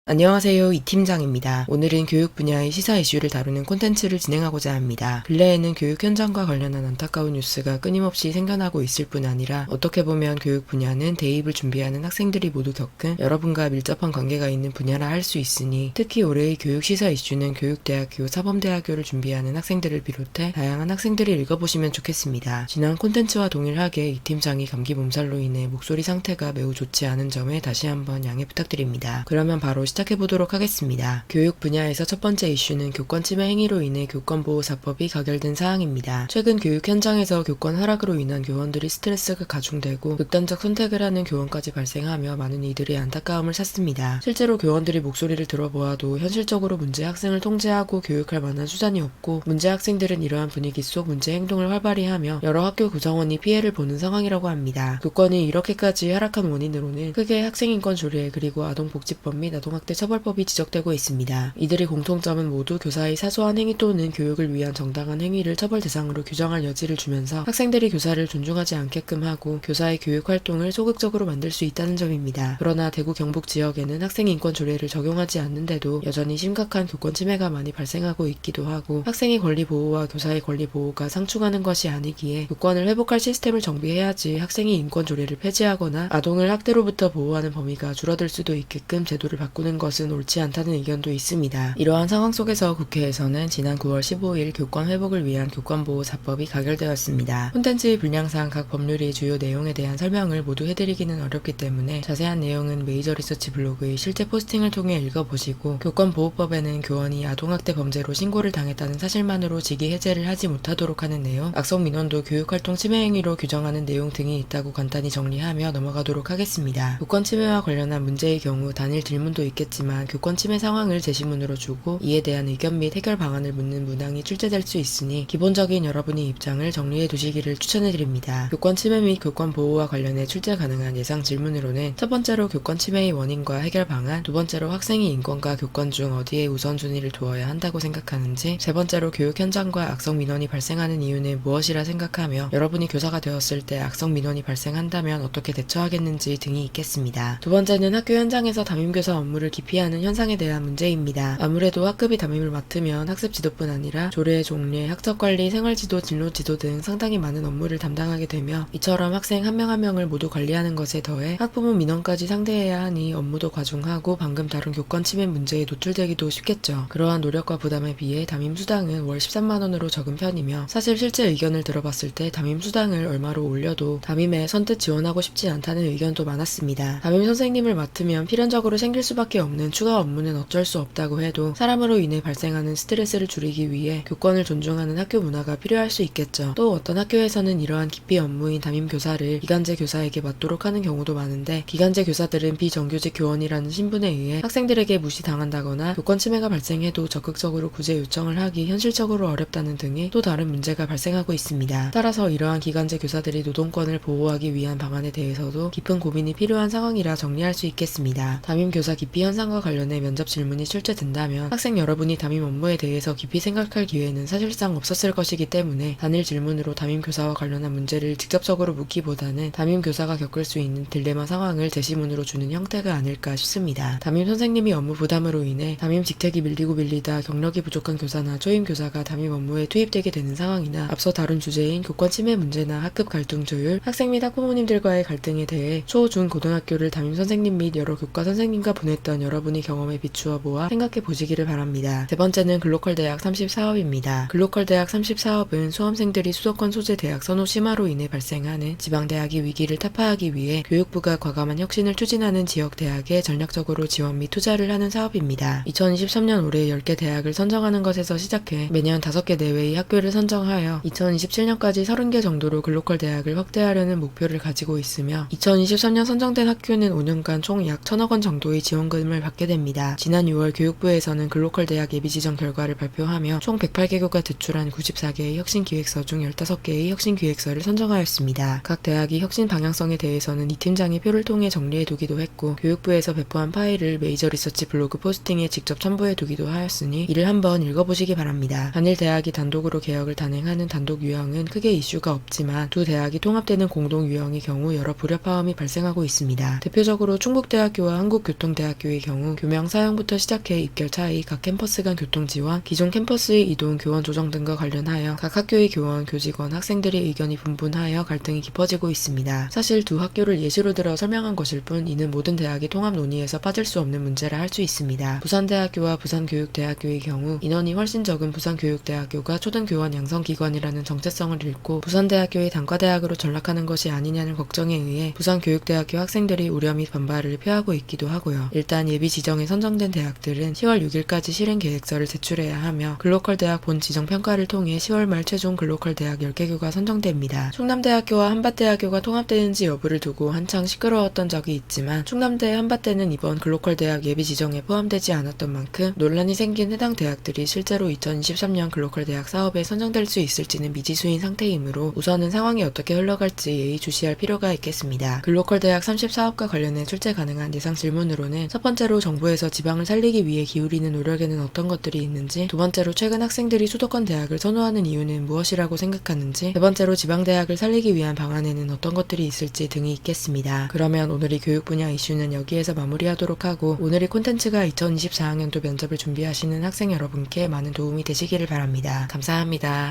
안녕하세요, 이 팀장입니다. 오늘은 교육 분야의 시사 이슈를 다루는 콘텐츠를 진행하고자 합니다. 근래에는 교육 현장과 관련한 안타까운 뉴스가 끊임없이 생겨나고 있을 뿐 아니라 어떻게 보면 교육 분야는 대입을 준비하는 학생들이 모두 겪은 여러분과 밀접한 관계가 있는 분야라 할 수 있으니 특히 올해의 교육 시사 이슈는 교육대학교, 사범대학교를 준비하는 학생들을 비롯해 다양한 학생들이 읽어보시면 좋겠습니다. 지난 콘텐츠와 동일하게 이 팀장이 감기 몸살로 인해 목소리 상태가 매우 좋지 않은 점에 다시 한번 양해 부탁드립니다. 그러면 바로 시작해보도록 하겠습니다. 교육 분야에서 첫 번째 이슈는 교권 침해 행위로 인해 교권보호사법이 가결된 사항입니다. 최근 교육 현장에서 교권 하락으로 인한 교원들이 스트레스가 가중되고 극단적 선택을 하는 교원까지 발생하며 많은 이들의 안타까움을 샀습니다. 실제로 교원들이 목소리를 들어보아도 현실적으로 문제 학생을 통제하고 교육할 만한 수단이 없고 문제 학생들은 이러한 분위기 속 문제 행동을 활발히 하며 여러 학교 구성원이 피해를 보는 상황이라고 합니다. 교권이 이렇게까지 하락한 원인으로는 크게 학생인권 조례 그리고 아동복지법 및 아동학대 처벌법이 지적되고 있습니다. 이들의 공통점은 모두 교사의 사소한 행위 또는 교육을 위한 정당한 행위를 처벌 대상으로 규정할 여지를 주면서 학생들이 교사를 존중하지 않게끔 하고 교사의 교육 활동을 소극적으로 만들 수 있다는 점입니다. 그러나 대구 경북 지역에는 학생인권 조례를 적용하지 않는데도 여전히 심각한 교권 침해가 많이 발생하고 있기도 하고 학생의 권리 보호와 교사의 권리 보호가 상충하는 것이 아니기에 교권을 회복할 시스템을 정비해야지 학생이 인권 조례를 폐지하거나 아동을 학대로부터 보호하는 범위가 줄어들 수도 있게끔 제도를 바꾸는 것은 옳지 않다는 의견도 있습니다. 이러한 상황 속에서 국회에서는 지난 9월 15일 교권 회복을 위한 교권보호사법이 가결되었습니다. 콘텐츠의 분량상 각 법률의 주요 내용에 대한 설명을 모두 해드리기는 어렵기 때문에 자세한 내용은 메이저 리서치 블로그의 실제 포스팅을 통해 읽어보시고 교권보호법에는 교원이 아동학대 범죄로 신고를 당했다는 사실만으로 직위 해제를 하지 못하도록 하는 내용, 악성민원도 교육활동 침해 행위로 규정하는 내용 등이 있다고 간단히 정리하며 넘어가도록 하겠습니다. 교권 침해와 관련한 문제의 경우 단일 질문도 있겠지만 교권 침해 상황을 제시문으로 주고 이에 대한 의견 및 해결 방안을 묻는 문항이 출제될 수 있으니 기본적인 여러분의 입장을 정리해 두시기를 추천해드립니다. 교권 침해 및 교권 보호와 관련해 출제 가능한 예상 질문으로는 첫 번째로 교권 침해의 원인과 해결 방안, 두 번째로 학생이 인권과 교권 중 어디에 우선순위를 두어야 한다고 생각하는지, 세 번째로 교육 현장과 악성 민원이 발생하는 이유는 무엇이라 생각하며 여러분이 교사가 되었을 때 악성 민원이 발생한다면 어떻게 대처하겠는지 등이 있겠습니다. 두 번째는 학교 현장에서 담임교사 업무를 기피하는 현상에 대한 문제입니다. 아무래도 학급이 담임을 맡으면 학습 지도뿐 아니라 조례, 종례, 학적관리, 생활지도, 진로지도 등 상당히 많은 업무를 담당하게 되며 이처럼 학생 한 명 한 명을 모두 관리하는 것에 더해 학부모 민원까지 상대해야 하니 업무도 과중하고 방금 다룬 교권 침해 문제에 노출되기도 쉽겠죠. 그러한 노력과 부담에 비해 담임 수당은 월 13만원으로 적은 편이며 사실 실제 의견을 들어봤을 때 담임 수당을 얼마로 올려도 담임에 선뜻 지원하고 싶지 않다는 의견도 많았습니다. 담임 선생님을 맡으면 필연적으로 생길 수밖에 없는 추가 업무는 어쩔 수 없다고 해도 사람으로 인해 발생하는 스트레스를 줄이기 위해 교권을 존중하는 학교 문화가 필요할 수 있겠죠. 또 어떤 학교에서는 이러한 기피 업무인 담임 교사를 기간제 교사에게 맡도록 하는 경우도 많은데 기간제 교사들은 비정규직 교원이라는 신분에 의해 학생들에게 무시당한다거나 교권 침해가 발생해도 적극적으로 구제 요청을 하기 현실적으로 어렵다는 등의 또 다른 문제가 발생하고 있습니다. 따라서 이러한 기간제 교사들이 노동권을 보호하기 위한 방안에 대해서도 깊은 고민이 필요한 상황이라 정리할 수 있겠습니다. 담임 교사 기피 현상과 관련해 면접 질문이 출제된다면 학생 여러분이 담임 업무에 대해서 깊이 생각할 기회는 사실상 없었을 것이기 때문에 단일 질문으로 담임 교사와 관련한 문제를 직접적으로 묻기보다는 담임 교사가 겪을 수 있는 딜레마 상황을 제시문으로 주는 형태가 아닐까 싶습니다. 담임 선생님이 업무 부담으로 인해 담임 직책이 밀리다 경력이 부족한 교사나 초임 교사가 담임 업무에 투입되게 되는 상황이나 앞서 다룬 주제인 교권 침해 문제나 학급 갈등 조율, 학생 및 학부모님들과의 갈등에 대해 초, 중, 고등학교를 담임 선생님 및 여러 교과 선생님과 보냈던 여러분의 경험에 비추어 보아 생각해 보시기를 바랍니다. 세 번째는 글로컬 대학 30사업입니다. 글로컬 대학 30사업은 수험생들이 수도권 소재 대학 선호 심화로 인해 발생하는 지방대학의 위기를 타파하기 위해 교육부가 과감한 혁신을 추진하는 지역 대학에 전략적으로 지원 및 투자를 하는 사업입니다. 2023년 올해 10개 대학을 선정하는 것에서 시작해 매년 5개 내외의 학교를 선정하여 2027년까지 30개 정도로 글로컬 대학을 확대하려는 목표를 가지고 있으며 2023년 선정된 학교는 5년간 총 약 1,000억 원 정도의 지원금을 받게 됩니다. 지난 6월 교육부에서는 글로컬 대학 예비 지정 결과를 발표하며 총 108개교가 제출한 94개의 혁신기획서 중 15개의 혁신기획서를 선정하였습니다. 각 대학이 혁신 방향성에 대해서는 이 팀장이 표를 통해 정리해두기도 했고 교육부에서 배포한 파일을 메이저 리서치 블로그 포스팅에 직접 첨부해두기도 하였으니 이를 한번 읽어보시기 바랍니다. 단일 대학이 단독으로 개혁을 단행하는 단독 유형은 크게 이슈가 없지만 두 대학이 통합되는 공동 유형의 경우 여러 불협화음이 발생하고 있습니다. 대표적으로 충북대학교와 한국교통대학교의 대학교의 경우 교명 사용부터 시작해 입결 차이, 각 캠퍼스 간 교통 지원, 기존 캠퍼스의 이동, 교원 조정 등과 관련하여 각 학교의 교원, 교직원, 학생들의 의견이 분분하여 갈등이 깊어지고 있습니다. 사실 두 학교를 예시로 들어 설명한 것일 뿐 이는 모든 대학의 통합 논의에서 빠질 수 없는 문제라 할 수 있습니다. 부산대학교와 부산교육대학교의 경우 인원이 훨씬 적은 부산교육대학교가 초등교원 양성기관이라는 정체성을 잃고 부산대학교의 단과대학으로 전락하는 것이 아니냐는 걱정에 의해 부산교육대학교 학생들이 우려 및 반발을 표하고 있기도 하고요. 일단 예비 지정에 선정된 대학들은 10월 6일까지 실행 계획서를 제출해야 하며 글로컬 대학 본 지정 평가를 통해 10월 말 최종 글로컬 대학 10개교가 선정됩니다. 충남대학교와 한밭대학교가 통합되는지 여부를 두고 한창 시끄러웠던 적이 있지만 충남대 한밭대는 이번 글로컬 대학 예비 지정에 포함되지 않았던 만큼 논란이 생긴 해당 대학들이 실제로 2023년 글로컬 대학 사업에 선정될 수 있을지는 미지수인 상태이므로 우선은 상황이 어떻게 흘러갈지 예의주시할 필요가 있겠습니다. 글로컬 대학 34업과 관련해 출제 가능한 예상 질문으로는 첫 번째로 정부에서 지방을 살리기 위해 기울이는 노력에는 어떤 것들이 있는지, 두 번째로 최근 학생들이 수도권 대학을 선호하는 이유는 무엇이라고 생각하는지, 세 번째로 지방대학을 살리기 위한 방안에는 어떤 것들이 있을지 등이 있겠습니다. 그러면 오늘의 교육 분야 이슈는 여기에서 마무리하도록 하고 오늘의 콘텐츠가 2024학년도 면접을 준비하시는 학생 여러분께 많은 도움이 되시기를 바랍니다. 감사합니다.